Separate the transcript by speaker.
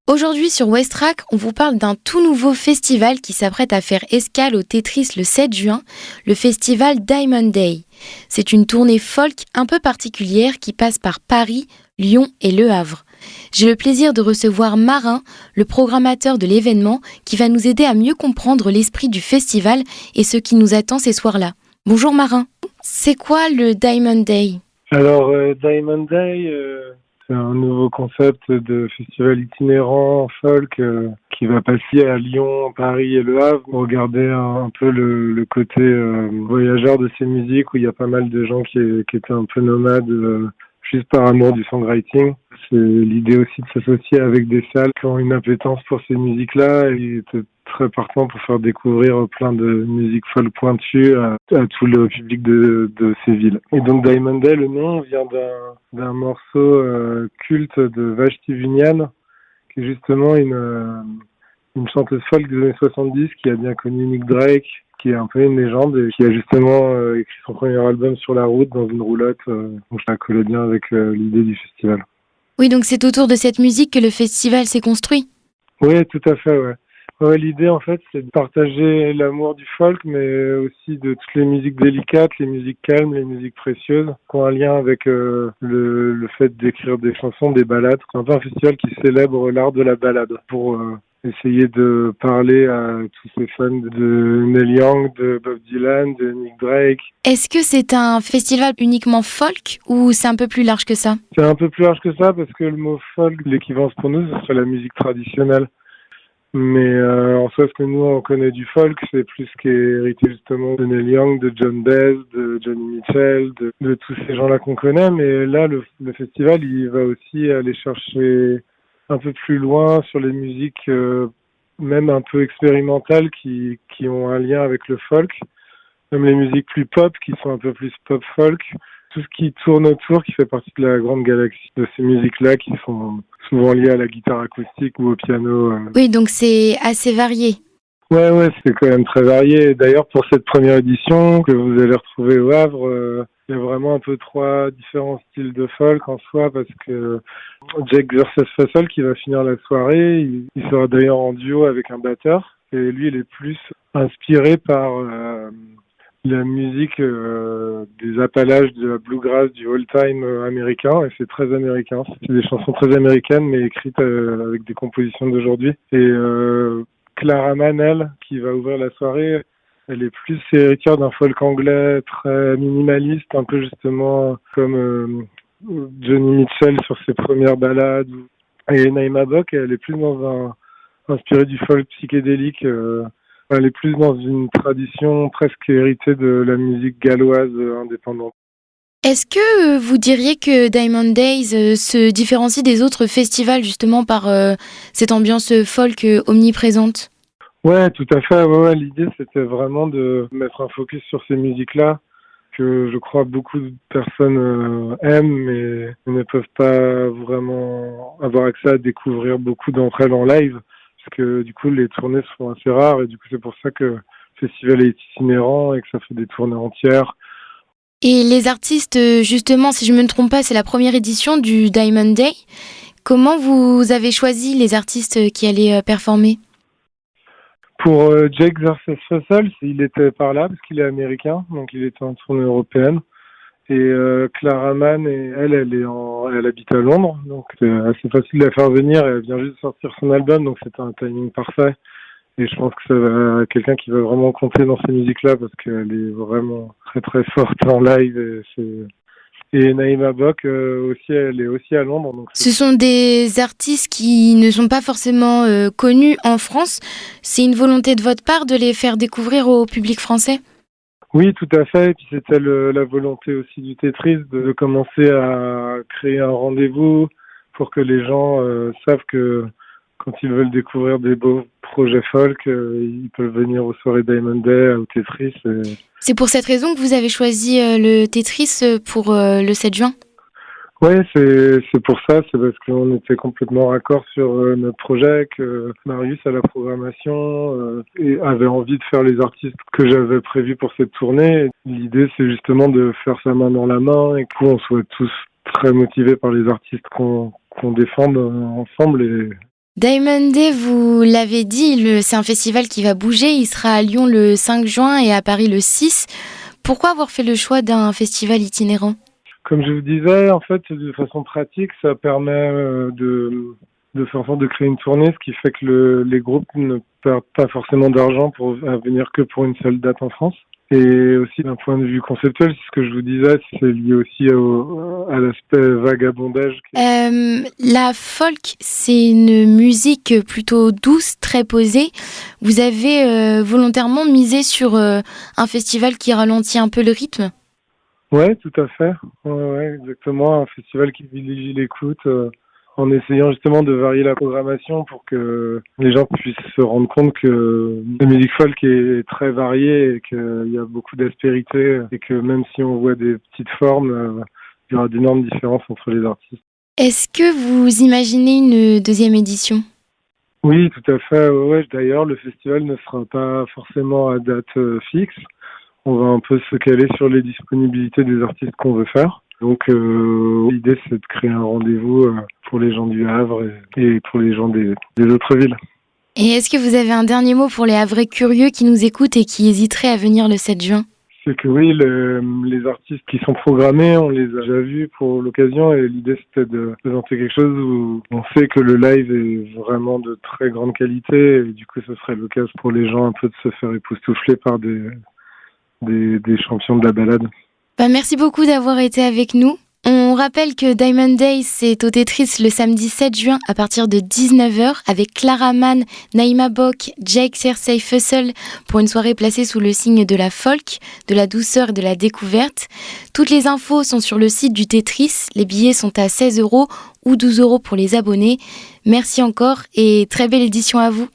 Speaker 1: Aujourd'hui sur Westrack, on vous parle d'un tout nouveau festival qui s'apprête à faire escale au Tetris le 7 juin, le festival Diamond Day. C'est une tournée folk un peu particulière qui passe par Paris, Lyon et Le Havre. J'ai le plaisir de recevoir Marin, le programmateur de l'événement, qui va nous aider à mieux comprendre l'esprit du festival et ce qui nous attend ces soirs-là. Bonjour Marin, c'est quoi le Diamond Day ?
Speaker 2: Alors, Diamond Day, c'est un nouveau concept de festival itinérant folk qui va passer à Lyon, Paris et Le Havre pour regarder un peu le côté voyageur de ces musiques où il y a pas mal de gens qui étaient un peu nomades juste par amour du songwriting. C'est l'idée aussi de s'associer avec des salles qui ont une appétence pour ces musiques-là et de très partant pour faire découvrir plein de musique folk pointue à tout le public de ces villes. Et donc Diamond Day, le nom vient d'un morceau culte de Vashti Bunyan, qui est justement une chanteuse folk des années 70 qui a bien connu Nick Drake, qui est un peu une légende et qui a justement écrit son premier album sur la route dans une roulotte. Donc ça collait bien avec l'idée du festival.
Speaker 1: Oui, donc c'est autour de cette musique que le festival s'est construit.
Speaker 2: Oui, tout à fait, ouais. Ouais, l'idée, en fait, c'est de partager l'amour du folk, mais aussi de toutes les musiques délicates, les musiques calmes, les musiques précieuses, qui ont un lien avec le fait d'écrire des chansons, des ballades. C'est un peu un festival qui célèbre l'art de la ballade pour essayer de parler à tous ces fans de Neil Young, de Bob Dylan, de Nick Drake.
Speaker 1: Est-ce que c'est un festival uniquement folk ou c'est un peu plus large que ça ?
Speaker 2: C'est un peu plus large que ça parce que le mot folk, l'équivalence pour nous, ce serait la musique traditionnelle. Mais en soi, ce que nous, on connaît du folk, c'est plus ce qui est hérité justement de Neil Young, de John Baez, de Johnny Mitchell, de tous ces gens-là qu'on connaît. Mais là, le festival, il va aussi aller chercher un peu plus loin sur les musiques même un peu expérimentales qui ont un lien avec le folk. Même les musiques plus pop, qui sont un peu plus pop-folk. Tout ce qui tourne autour, qui fait partie de la grande galaxie de ces musiques-là, qui sont souvent liées à la guitare acoustique ou au piano.
Speaker 1: Oui, donc c'est assez varié.
Speaker 2: Ouais, c'est quand même très varié. D'ailleurs, pour cette première édition que vous allez retrouver au Havre, il y a vraiment un peu trois différents styles de folk en soi, parce que Jake versus Fassel, qui va finir la soirée, il sera d'ailleurs en duo avec un batteur, et lui, il est plus inspiré par la musique des Appalaches, de la bluegrass, du old-time américain, et c'est très américain. C'est des chansons très américaines, mais écrites avec des compositions d'aujourd'hui. Et Clara Mann, elle, qui va ouvrir la soirée, elle est plus héritière d'un folk anglais très minimaliste, un peu justement comme Johnny Mitchell sur ses premières ballades. Et Naïma Bock, elle est plus inspirée du folk psychédélique. Elle est plus dans une tradition presque héritée de la musique galloise indépendante.
Speaker 1: Est-ce que vous diriez que Diamond Days se différencie des autres festivals justement par cette ambiance folk omniprésente ?
Speaker 2: Ouais, tout à fait. Ouais, l'idée, c'était vraiment de mettre un focus sur ces musiques-là que je crois beaucoup de personnes aiment, mais ne peuvent pas vraiment avoir accès à découvrir beaucoup d'entre elles en live, parce que du coup, les tournées sont assez rares, et du coup, c'est pour ça que le festival est itinérant et que ça fait des tournées entières.
Speaker 1: Et les artistes, justement, si je ne me trompe pas, c'est la première édition du Diamond Day. Comment vous avez choisi les artistes qui allaient performer ?
Speaker 2: Pour Jake versus Russell, il était par là parce qu'il est américain, donc il était en tournée européenne. Et Clara Mann, elle habite à Londres, donc c'est assez facile de la faire venir. Elle vient juste de sortir son album, donc c'était un timing parfait. Et je pense que ça va quelqu'un qui va vraiment compter dans ces musiques-là parce qu'elle est vraiment très très forte en live. Et Naïma Bock aussi, elle est aussi à Londres. Donc
Speaker 1: Ce sont des artistes qui ne sont pas forcément connus en France. C'est une volonté de votre part de les faire découvrir au public français ?
Speaker 2: Oui, tout à fait. Et puis c'était la volonté aussi du Tetris de commencer à créer un rendez-vous pour que les gens savent que quand ils veulent découvrir des beaux projets folk, ils peuvent venir aux soirées Diamond Day, au Tetris.
Speaker 1: C'est pour cette raison que vous avez choisi le Tetris pour le 7 juin ?
Speaker 2: Oui, c'est pour ça. C'est parce qu'on était complètement raccord sur notre projet, que Marius à la programmation et avait envie de faire les artistes que j'avais prévus pour cette tournée. L'idée, c'est justement de faire ça main dans la main et qu'on soit tous très motivés par les artistes qu'on défende ensemble.
Speaker 1: Diamond Day, vous l'avez dit, c'est un festival qui va bouger. Il sera à Lyon le 5 juin et à Paris le 6. Pourquoi avoir fait le choix d'un festival itinérant ?
Speaker 2: Comme je vous disais, en fait, de façon pratique, ça permet de faire en sorte de créer une tournée, ce qui fait que les groupes ne perdent pas forcément d'argent à venir que pour une seule date en France. Et aussi d'un point de vue conceptuel, c'est ce que je vous disais, c'est lié aussi à l'aspect vagabondage.
Speaker 1: La folk, c'est une musique plutôt douce, très posée. Vous avez volontairement misé sur un festival qui ralentit un peu le rythme ?
Speaker 2: Ouais, tout à fait. Ouais, exactement. Un festival qui privilégie l'écoute, en essayant justement de varier la programmation pour que les gens puissent se rendre compte que la musique folk est très variée et qu'il y a beaucoup d'aspérité et que même si on voit des petites formes, il y aura d'énormes différences entre les artistes.
Speaker 1: Est-ce que vous imaginez une deuxième édition ?
Speaker 2: Oui, tout à fait. Ouais, d'ailleurs, le festival ne sera pas forcément à date fixe. On va un peu se caler sur les disponibilités des artistes qu'on veut faire. Donc l'idée, c'est de créer un rendez-vous pour les gens du Havre et pour les gens des autres villes.
Speaker 1: Et est-ce que vous avez un dernier mot pour les Havrais curieux qui nous écoutent et qui hésiteraient à venir le 7 juin ?
Speaker 2: C'est que oui, les artistes qui sont programmés, on les a déjà vus pour l'occasion et l'idée, c'était de présenter quelque chose où on sait que le live est vraiment de très grande qualité et du coup, ce serait l'occasion pour les gens un peu de se faire époustoufler par des champions de la balade.
Speaker 1: Merci beaucoup d'avoir été avec nous. On rappelle que Diamond Day, c'est au Tetris le samedi 7 juin à partir de 19h avec Clara Mann, Naïma Bock, Jake Cersei Fussell pour une soirée placée sous le signe de la folk, de la douceur et de la découverte. Toutes les infos sont sur le site du Tetris. Les billets sont à 16€ ou 12€ pour les abonnés. Merci encore et très belle édition à vous.